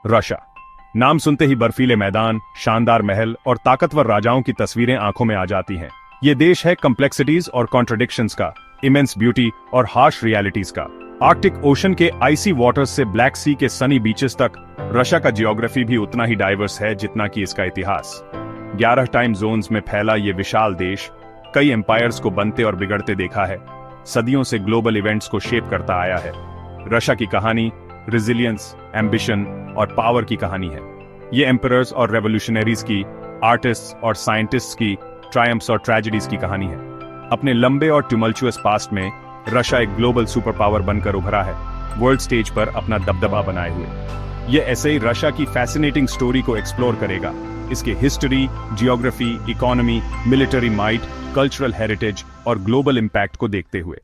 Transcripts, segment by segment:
Russia. नाम सुनते ही बर्फीले मैदान, शानदार महल और ताकतवर राजाओं की तस्वीरें आंखों में आ जाती हैं। ये देश है कॉम्प्लेक्सिटीज और कॉन्ट्रडिक्शंस का, इमेंस ब्यूटी और हार्श रियलिटीज का। आर्कटिक ओशन के आइसी वाटर्स से ब्लैक सी के सनी बीचेस तक, रशिया का जियोग्राफी भी उतना ही डाइवर्स है जितना कि इसका इतिहास। 11 टाइम जोन्स में फैला ये विशाल देश कई एम्पायर्स को बनते और बिगड़ते देखा है, सदियों से ग्लोबल इवेंट्स को शेप करता आया है। रशिया की कहानी रेजिलियंस, एम्बिशन और पावर की कहानी है। ये एम्परर्स और रेवोल्यूशनरीज की, आर्टिस्ट्स और साइंटिस्ट्स की ट्रायम्फ्स और ट्रेजेडीज की कहानी है। अपने लंबे और ट्यूमल्चुअस पास्ट में रशिया एक ग्लोबल सुपर पावर बनकर उभरा है, वर्ल्ड स्टेज पर अपना दबदबा बनाए हुए। ये ऐसे ही रशिया की फैसिनेटिंग स्टोरी को एक्सप्लोर करेगा, इसके history, geography, economy, military might, cultural heritage और ग्लोबल इंपैक्ट को देखते हुए।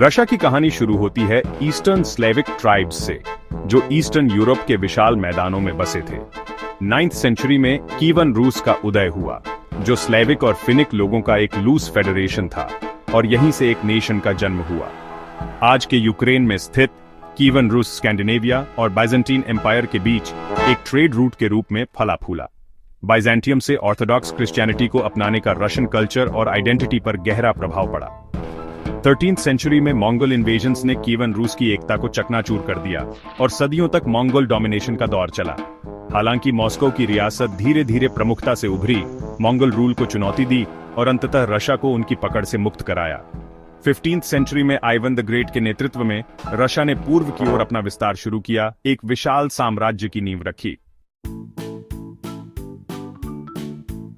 रशिया की कहानी शुरू होती है ईस्टर्न स्लेविक ट्राइब्स से, जो ईस्टर्न यूरोप के विशाल मैदानों में बसे थे। 9th सेंचुरी में कीवन रूस का उदय हुआ, जो स्लेविक और फिनिक लोगों का एक लूज फेडरेशन था, और यहीं से एक नेशन का जन्म हुआ। आज के यूक्रेन में स्थित कीवन रूस स्कैंडिनेविया और बाइजेंटीन एम्पायर के बीच एक ट्रेड रूट के रूप में फला फूला। बाइजेंटियम से ऑर्थोडॉक्स क्रिश्चियनिटी को अपनाने का रशियन कल्चर और आइडेंटिटी पर गहरा प्रभाव पड़ा। 13th सेंचुरी में मंगोल इन्वेजन्स ने कीवन रूस की एकता को चकनाचूर कर दिया और सदियों तक मंगोल डोमिनेशन का दौर चला। हालांकि मॉस्को की रियासत धीरे धीरे प्रमुखता से उभरी, मंगोल रूल को चुनौती दी और अंततः रशिया को उनकी पकड़ से मुक्त कराया। 15th सेंचुरी में आइवन द ग्रेट के नेतृत्व में रशिया ने पूर्व की ओर अपना विस्तार शुरू किया, एक विशाल साम्राज्य की नींव रखी।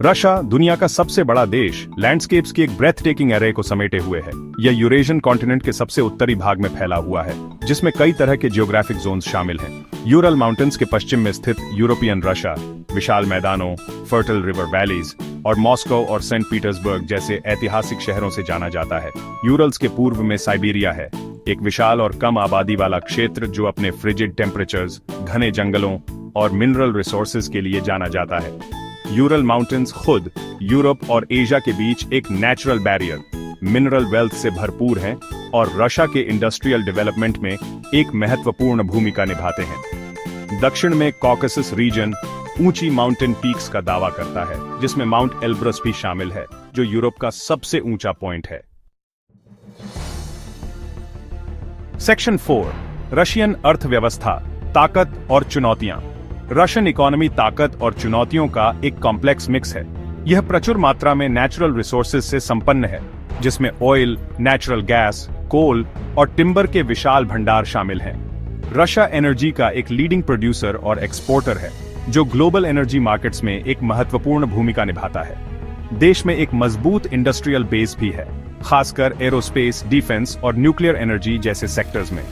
रशिया दुनिया का सबसे बड़ा देश, लैंडस्केप्स की एक ब्रेथ टेकिंग एरे को समेटे हुए है। यह यूरेशियन कॉन्टिनेंट के सबसे उत्तरी भाग में फैला हुआ है, जिसमें कई तरह के जियोग्राफिक जोन्स शामिल हैं। यूरल माउंटेन्स के पश्चिम में स्थित यूरोपियन रशिया विशाल मैदानों, फर्टल रिवर वैलीज और मॉस्को और सेंट पीटर्सबर्ग जैसे ऐतिहासिक शहरों से जाना जाता है। यूरल्स के पूर्व में साइबेरिया है, एक विशाल और कम आबादी वाला क्षेत्र जो अपने फ्रिजिड टेम्परेचर्स, घने जंगलों और मिनरल रिसोर्सेज के लिए जाना जाता है। यूरल माउंटेन्स खुद यूरोप और एशिया के बीच एक नेचुरल बैरियर, मिनरल वेल्थ से भरपूर हैं और रशिया के इंडस्ट्रियल डेवलपमेंट में एक महत्वपूर्ण भूमिका निभाते हैं। दक्षिण में कॉकेसस रीजन ऊंची माउंटेन पीक्स का दावा करता है, जिसमें माउंट एल्ब्रस भी शामिल है, जो यूरोप का सबसे ऊंचा पॉइंट है। सेक्शन 4, रशियन अर्थव्यवस्था, ताकत और चुनौतियां। रशियन इकोनॉमी ताकत और चुनौतियों का एक कॉम्प्लेक्स मिक्स है। यह प्रचुर मात्रा में नेचुरल रिसोर्सेज से संपन्न है, जिसमें ऑयल, नेचुरल गैस, कोल और टिम्बर के विशाल भंडार शामिल हैं। रशिया एनर्जी का एक लीडिंग प्रोड्यूसर और एक्सपोर्टर है, जो ग्लोबल एनर्जी मार्केट्स में एक महत्वपूर्ण भूमिका निभाता है। देश में एक मजबूत इंडस्ट्रियल बेस भी है, खासकर एरोस्पेस, डिफेंस और न्यूक्लियर एनर्जी जैसे सेक्टर्स में।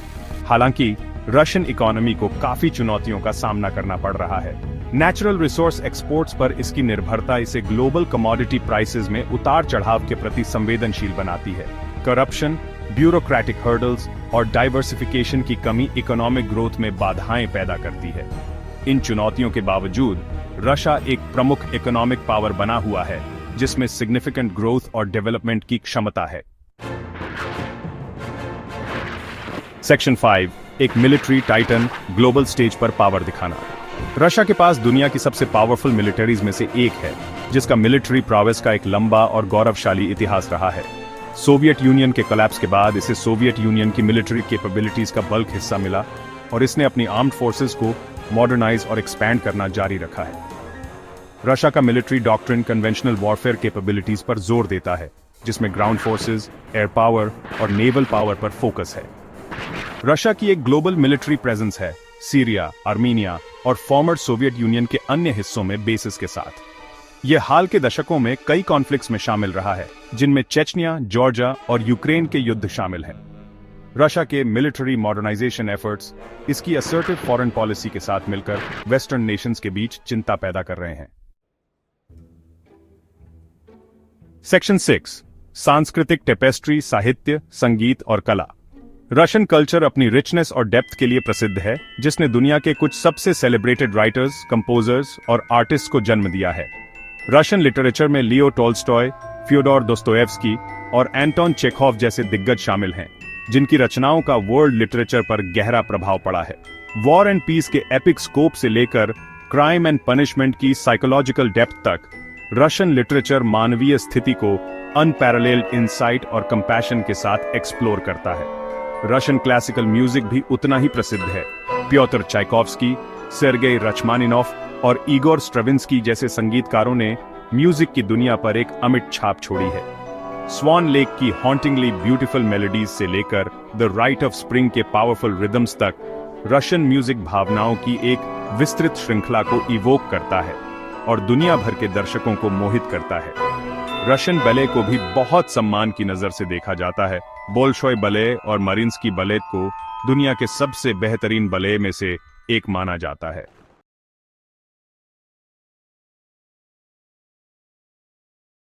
हालांकि रशियन इकोनॉमी को काफी चुनौतियों का सामना करना पड़ रहा है। नेचुरल रिसोर्स एक्सपोर्ट्स पर इसकी निर्भरता इसे ग्लोबल कमोडिटी प्राइसेस में उतार चढ़ाव के प्रति संवेदनशील बनाती है। करप्शन, ब्यूरोक्रेटिक हर्डल्स और डाइवर्सिफिकेशन की कमी इकोनॉमिक ग्रोथ में बाधाएं पैदा करती है। इन चुनौतियों के बावजूद रशिया एक प्रमुख इकोनॉमिक पावर बना हुआ है, जिसमें सिग्निफिकेंट ग्रोथ और डेवलपमेंट की क्षमता है। सेक्शन 5, एक मिलिट्री टाइटन, ग्लोबल स्टेज पर पावर दिखाना। रशिया के पास दुनिया की सबसे पावरफुल मिलिटरीज में से एक है, जिसका मिलिट्री प्रोवेस का एक लंबा और गौरवशाली इतिहास रहा है। सोवियत यूनियन के कोलैप्स के बाद इसे सोवियत यूनियन की मिलिट्री कैपेबिलिटीज का बल्क हिस्सा मिला और इसने अपनी आर्म्ड फोर्सेस को मॉडर्नाइज और एक्सपैंड करना जारी रखा है। रशिया का military doctrine conventional warfare capabilities पर जोर देता है, जिसमें ग्राउंड फोर्सेस, एयर पावर और नेवल पावर पर फोकस है। रशिया की एक ग्लोबल मिलिट्री प्रेजेंस है, सीरिया, आर्मीनिया और फॉर्मर सोवियत यूनियन के अन्य हिस्सों में बेसिस के साथ। यह हाल के दशकों में कई कॉन्फ्लिक्ट्स में शामिल रहा है, जिनमें चेचनिया, जॉर्जिया और यूक्रेन के युद्ध शामिल हैं। रशिया के मिलिट्री मॉडर्नाइजेशन एफर्ट्स इसकी असर्टिव फॉरेन पॉलिसी के साथ मिलकर वेस्टर्न नेशंस के बीच चिंता पैदा कर रहे हैं। सेक्शन 6, सांस्कृतिक टेपेस्ट्री, साहित्य, संगीत और कला। रशियन कल्चर अपनी रिचनेस और डेप्थ के लिए प्रसिद्ध है, जिसने दुनिया के कुछ सबसे सेलिब्रेटेड राइटर्स, कंपोजर्स और आर्टिस्ट को जन्म दिया है। रशियन लिटरेचर में लियो टॉल्स्टॉय, फ्योडोर दोस्तोयेव्स्की और एंटोन चेखोव जैसे दिग्गज शामिल हैं। जिनकी रचनाओं का वर्ल्ड लिटरेचर पर गहरा प्रभाव पड़ा है। वॉर एंड पीस के एपिक स्कोप से लेकर क्राइम एंड पनिशमेंट की साइकोलॉजिकल डेप्थ तक रशियन लिटरेचर मानवीय स्थिति को अनपैरेलल्ड इंसाइट और कंपैशन के साथ एक्सप्लोर करता है। रशियन क्लासिकल म्यूजिक भी उतना ही प्रसिद्ध है। प्योतर चाइकोव्स्की, सेर्गेई रचमानिनोफ और इगोर स्ट्राविंस्की जैसे संगीतकारों ने म्यूजिक की दुनिया पर एक अमिट छाप छोड़ी है। स्वान लेक की हॉन्टिंगली ब्यूटीफुल मेलोडीज से लेकर द राइट ऑफ स्प्रिंग के पावरफुल रिदम्स तक रशियन म्यूजिक भावनाओं की एक विस्तृत श्रृंखला को इवोक करता है और दुनिया भर के दर्शकों को मोहित करता है। रशियन बैले को भी बहुत सम्मान की नजर से देखा जाता है। बोल्शोय बैले और मारिंस्की बैले को दुनिया के सबसे बेहतरीन बैले में से एक माना जाता है।